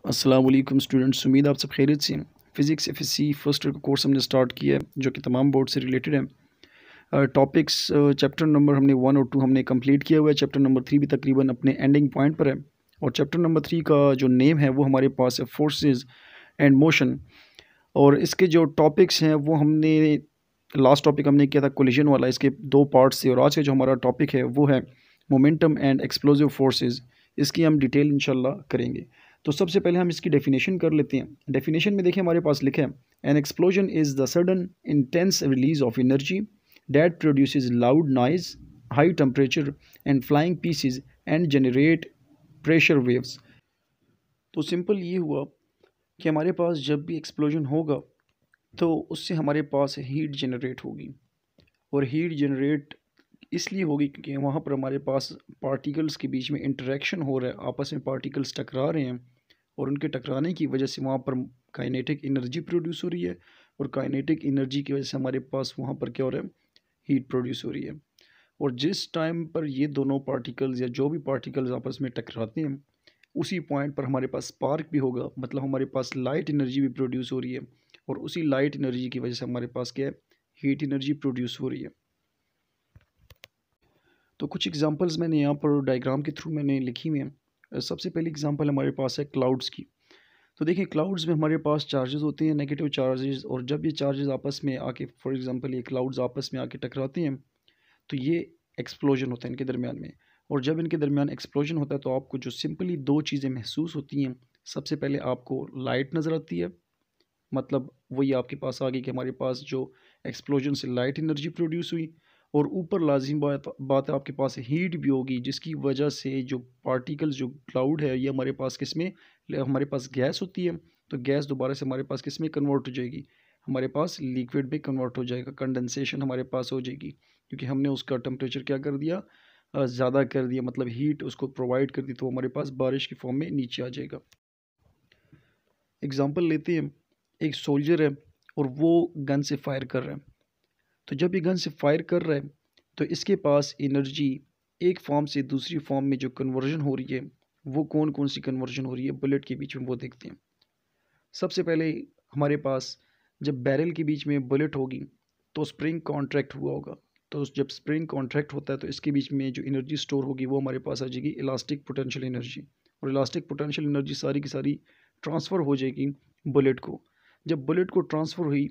अस्सलाम वालेकुम स्टूडेंट्स, उम्मीद आप सब खैरियत से हैं। फ़िज़िक्स एफएससी फर्स्ट ईयर का कोर्स हमने स्टार्ट किया है जो कि तमाम बोर्ड से रिलेटेड है। टॉपिक्स चैप्टर नंबर हमने 1 और 2 हमने कंप्लीट किया हुआ है। चैप्टर नंबर 3 भी तकरीबन अपने एंडिंग पॉइंट पर है और चैप्टर नंबर 3 का जो नेम है वो हमारे पास है फोर्सेस एंड मोशन। और इसके जो टॉपिक्स हैं वो हमने लास्ट टॉपिक हमने किया था कोलिजन वाला, इसके 2 पार्ट्स थे और आज का जो हमारा टॉपिक है वो है मोमेंटम एंड एक्सप्लोसिव फोर्सेस। इसकी हम डिटेल इंशाल्लाह करेंगे। तो सबसे पहले हम इसकी डेफिनेशन कर लेते हैं। डेफिनेशन में देखिए हमारे पास लिखा है N explosion is the sudden intense release of energy that produces loud noise, high temperature and flying pieces and generate pressure waves. तो सिंपल ये हुआ कि हमारे पास जब भी एक्सप्लोजन होगा तो उससे हमारे पास हीट जनरेट होगी और हीट जनरेट इसलिए होगी क्योंकि वहाँ पर हमारे पास पार्टिकल्स के बीच में इंटरेक्शन हो रहा है, आपस में पार्टिकल्स टकरा रहे हैं और उनके टकराने की वजह से वहाँ पर काइनेटिक एनर्जी प्रोड्यूस हो रही है और काइनेटिक एनर्जी की वजह से हमारे पास वहाँ पर क्या हो रहा है, हीट प्रोड्यूस हो रही है। और जिस टाइम पर ये दोनों पार्टिकल्स या जो भी पार्टिकल्स आपस में टकराते हैं उसी पॉइंट पर हमारे पास स्पार्क भी होगा, मतलब हमारे पास लाइट एनर्जी भी प्रोड्यूस हो रही है और उसी लाइट एनर्जी की वजह से हमारे पास क्या है, हीट एनर्जी प्रोड्यूस हो रही है। तो कुछ एग्जांपल्स मैंने यहाँ पर डायग्राम के थ्रू मैंने लिखी हुई हैं। सबसे पहली एग्जांपल हमारे पास है क्लाउड्स की। तो देखिए क्लाउड्स में हमारे पास चार्जेस होते हैं, नेगेटिव चार्जेस, और जब ये चार्जेस आपस में आके फॉर एग्जांपल ये क्लाउड्स आपस में आके टकराते हैं तो ये एक्सप्लोजन होता है इनके दरमियान में। और जब इनके दरमियान एक्सप्लोजन होता है तो आपको जो सिंपली 2 चीज़ें महसूस होती हैं। सबसे पहले आपको लाइट नज़र आती है, मतलब वही आपके पास आ गई कि हमारे पास जो एक्सप्लोजन से लाइट एनर्जी प्रोड्यूस हुई और ऊपर लाजिम बात है आपके पास हीट भी होगी, जिसकी वजह से जो पार्टिकल्स जो क्लाउड है ये हमारे पास किस में, हमारे पास गैस होती है तो गैस दोबारा से हमारे पास किस में कन्वर्ट हो जाएगी, हमारे पास लिक्विड में कन्वर्ट हो जाएगा, कंडेंसेशन हमारे पास हो जाएगी क्योंकि हमने उसका टेम्परेचर क्या कर दिया, ज़्यादा कर दिया, मतलब हीट उसको प्रोवाइड कर दी तो हमारे पास बारिश की फॉर्म में नीचे आ जाएगा। एग्जाम्पल लेते हैं, एक सोल्जर है और वो गन से फायर कर रहा है। तो जब ये गन से फायर कर रहा है तो इसके पास एनर्जी एक फॉर्म से दूसरी फॉर्म में जो कन्वर्जन हो रही है वो कौन कौन सी कन्वर्जन हो रही है बुलेट के बीच में, वो देखते हैं। सबसे पहले हमारे पास जब बैरल के बीच में बुलेट होगी तो स्प्रिंग कॉन्ट्रैक्ट हुआ होगा। तो जब स्प्रिंग कॉन्ट्रैक्ट होता है तो इसके बीच में जो एनर्जी स्टोर होगी वो हमारे पास आ जाएगी इलास्टिक पोटेंशियल एनर्जी, और इलास्टिक पोटेंशियल एनर्जी सारी की सारी ट्रांसफ़र हो जाएगी बुलेट को। जब बुलेट को ट्रांसफ़र हुई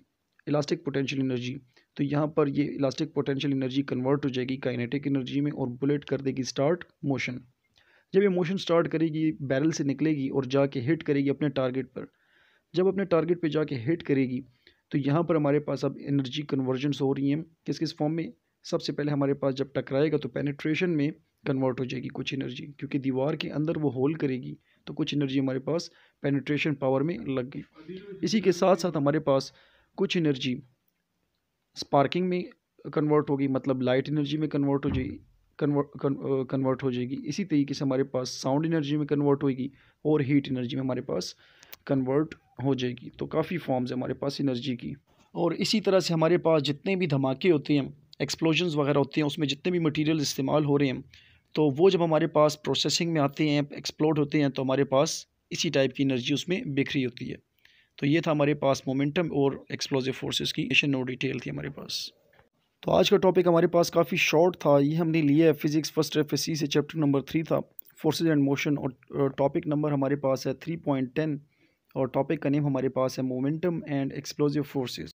इलास्टिक पोटेंशियल एनर्जी तो यहाँ पर ये इलास्टिक पोटेंशियल एनर्जी कन्वर्ट हो जाएगी काइनेटिक एनर्जी में और बुलेट कर देगी स्टार्ट मोशन। जब ये मोशन स्टार्ट करेगी बैरल से निकलेगी और जाके हिट करेगी अपने टारगेट पर। जब अपने टारगेट पे जाके हिट करेगी तो यहाँ पर हमारे पास अब एनर्जी कन्वर्जन्स हो रही हैं किस किस फॉर्म में। सबसे पहले हमारे पास जब टकराएगा तो पेनिट्रेशन में कन्वर्ट हो जाएगी कुछ एनर्जी, क्योंकि दीवार के अंदर वो होल करेगी तो कुछ एनर्जी हमारे पास पेनिट्रेशन पावर में लग गई। इसी के साथ साथ हमारे पास कुछ एनर्जी स्पार्किंग में कन्वर्ट होगी, मतलब लाइट एनर्जी में कन्वर्ट हो जाएगी, कन्वर्ट हो जाएगी। इसी तरीके से हमारे पास साउंड एनर्जी में कन्वर्ट होगी और हीट एनर्जी में हमारे पास कन्वर्ट हो जाएगी। तो काफ़ी फॉर्म्स है हमारे पास एनर्जी की। और इसी तरह से हमारे पास जितने भी धमाके होते हैं, एक्सप्लोजन्स वगैरह होते हैं, उसमें जितने भी मटेरियल इस्तेमाल हो रहे हैं तो वो जब हमारे पास प्रोसेसिंग में आते हैं, एक्सप्लोड होते हैं, तो हमारे पास इसी टाइप की एनर्जी उसमें बिखरी होती है। तो ये था हमारे पास मोमेंटम और एक्सप्लोसिव फोर्सेस की नो डिटेल थी हमारे पास। तो आज का टॉपिक हमारे पास काफ़ी शॉर्ट था, ये हमने लिया है फिज़िक्स फर्स्ट एफएससी से, चैप्टर नंबर 3 था फोर्सेस एंड मोशन, और टॉपिक नंबर हमारे पास है 3.10 और टॉपिक का नेम हमारे पास है मोमेंटम एंड एक्सप्लोसिव फोर्सेस।